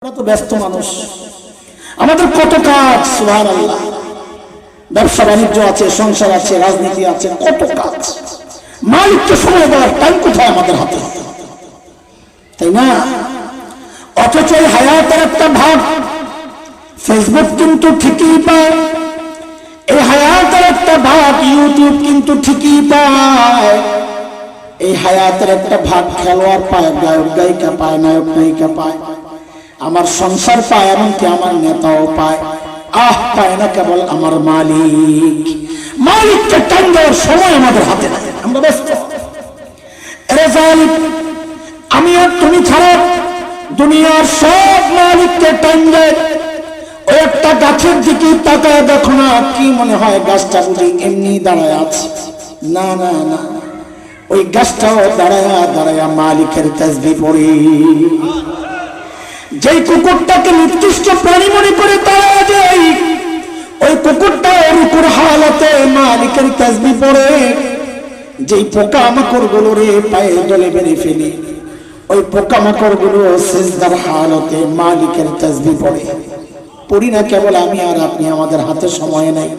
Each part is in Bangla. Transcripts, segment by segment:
আমরা তো ব্যস্ত মানুষ, আমাদের কত কাজ। সুবহানাল্লাহ, ব্যবসা বাণিজ্য আছে, সংসার আছে, রাজনীতি আছে, কত কাজ। মালিককে সময় দেওয়ার টাইম কোথায় আমাদের হাতে, তাই না? অথচ এই হায়াতের একটা ভাগ ফেসবুক কিন্তু ঠিকই পায়, এই হায়াতের একটা ভাগ ইউটিউব কিন্তু ঠিকই পায়, এই হায়াতের একটা ভাগ খেলোয়াড় পায়, গায়ক গায়িকা পায়, নায়ক নায়িকা পায়, আমার সংসার পায়, এমনকি আমার নেতাও পায়। পায় না কেবল আমার মালিক। মালিককে টাইম দেওয়ার সময় আমাদের হাতে নাই, আমরা ব্যস্ত। আমি আর তুমি ছাড়া দুনিয়ার সব মালিককে টাইম দেয়। ওই একটা গাছের দিকে তাকায় দেখো না, কি মনে হয় গাছটা বুঝি এমনি দাঁড়ায় আছে? না না না, ওই গাছটাও দাঁড়ায়া দাঁড়ায়া মালিকের তাসবিহ পড়ে। যেই কুকুরটাকে নির্দিষ্ট প্রাণী মনে করে তাড়া দেয়, ওই কুকুরটা রুকুর হালতে মালিকের তাসবিহ পড়ে। যেই পোকামাকড় গুলো রে পায়ে দলে বেঁধে ফেলে, ওই পোকামাকড় গুলো সিজদার হালতে মালিকের তাসবিহ পড়ে। পড়ি না কেবল আমি আর আপনি, আমাদের হাতে সময় নাই।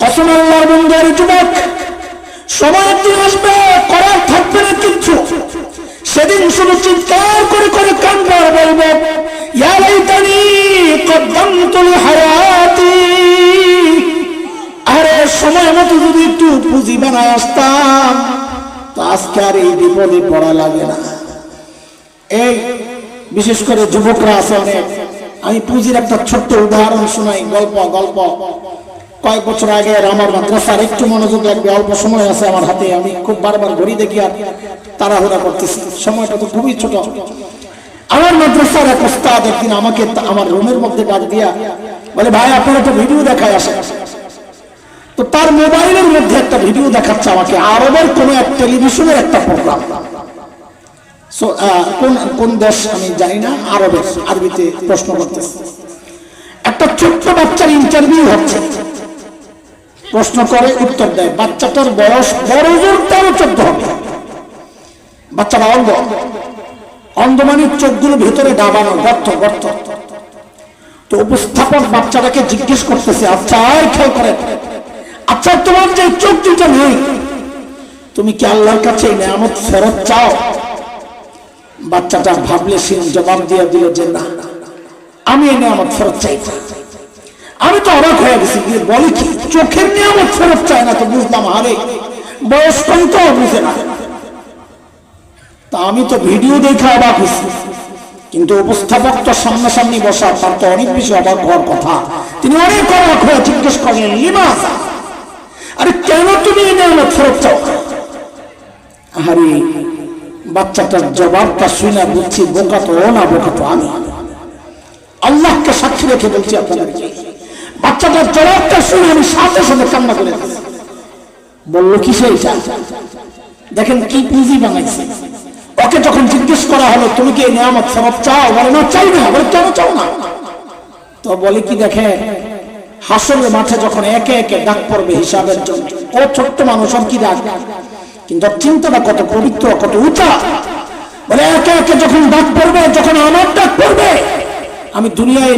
কসম আল্লাহর বন্দার যুবক, সময় দিন আসবে, করার থাকবে না কিচ্ছু। সেদিন শুধু চিৎকার করে করে কান্দার বলবো, ইয়া লাইতানি কদ্দামতু লিহায়াতি। আরে সময় মতো যদি একটু পুঁজি বানায় আসতাম, তো আজকে আর এই বিপদে পড়া লাগে না। এই বিশেষ করে যুবকরা আছে অনেক, আমি পুঁজির একটা ছোট্ট উদাহরণ শোনাই। গল্প কয়েক বছর আগে আমার মাদ্রাসার, একটু মনোযোগ লাগবে, অল্প সময় আছে আমার হাতে, আমি খুব বারবার ঘড়ি দেখি আর তাড়াহুড়া করতেছি, সময়টা তো খুবই ছোট। আমার মাদ্রাসার এক ওস্তাদ একদিন আমাকে আমার রুমের মধ্যে ডাক দিয়া বলে, ভাই আপনার একটা ভিডিও দেখায় আসে। তো তার মোবাইলের মধ্যে একটা ভিডিও দেখাচ্ছে আমাকে, আরবের কোন এক টেলিভিশনের একটা প্রোগ্রাম। কোন দেশ আমি জানি না, আরবিতে প্রশ্ন করতেছে। একটা ছোট্ট বাচ্চার ইন্টারভিউ হচ্ছে, প্রশ্ন করে উত্তর দেয়। বাচ্চাটার বয়স বড় জোর 13-14 হবে। বাচ্চাটা অন্ধ মানে চোখগুলো ভেতরে ডাবানো, গর্ত। তো উপস্থাপক বাচ্চাটাকে জিজ্ঞেস করতেছে, আচ্ছা খেয়াল করে, আচ্ছা তোমার যে চোখ দুটো নেই, তুমি কি আল্লাহর কাছে এই নেয়ামত ফেরত চাও? বাচ্চাটা ভাবলে সে জবাব দিয়ে দিল যে না, আমি এই নেয়ামত ফেরত চাই। আমি তো অবাক হয়ে গেছি, বলি কি চোখের নিয়ামত ফেরত চায় না? তো বুঝলাম আরে বয়স কম তো বুঝে না। তা আমি তো ভিডিও দেখে অবাক হয়েছি, কিন্তু উপস্থাপক তো সামনাসামনি বসা, তার তো অনেক বেশি অবাক হওয়ার কথা। তিনি অনেক অবাক হয়ে জিজ্ঞেস করলেন, লিমাযা, আরে কেন তুমি এই নিয়ামত ফেরত চাও? আরে বাচ্চাটার জবাবটা শুনে বুঝছি বোকা তো না, বোকা তো আমি। আল্লাহকে সাক্ষী রেখে বলছি আপনাদেরকে, বাচ্চাটার জবাবটা শুনে আমি সাথে সাথে কান্না করে দিয়েছি। বললো কি সেই চাল, দেখেন কি পুঁজি বানাইছে। ওকে যখন জিজ্ঞেস করা হলো তুমি কি এই নিয়ামত ফেরত চাও, বলে না চাই না। বলে কেন চাও না? তো বলে কি, দেখে হাসরের মাঠে যখন একে একে ডাক পড়বে হিসাবের জন্য, ও ছোট্ট মানুষ আর কি ডাক, কিন্তু চিন্তাটা কত পবিত্র, কত উঁচা। বলে একে একে যখন ডাক পড়বে, যখন আমার ডাক পড়বে, আমি দুনিয়ায়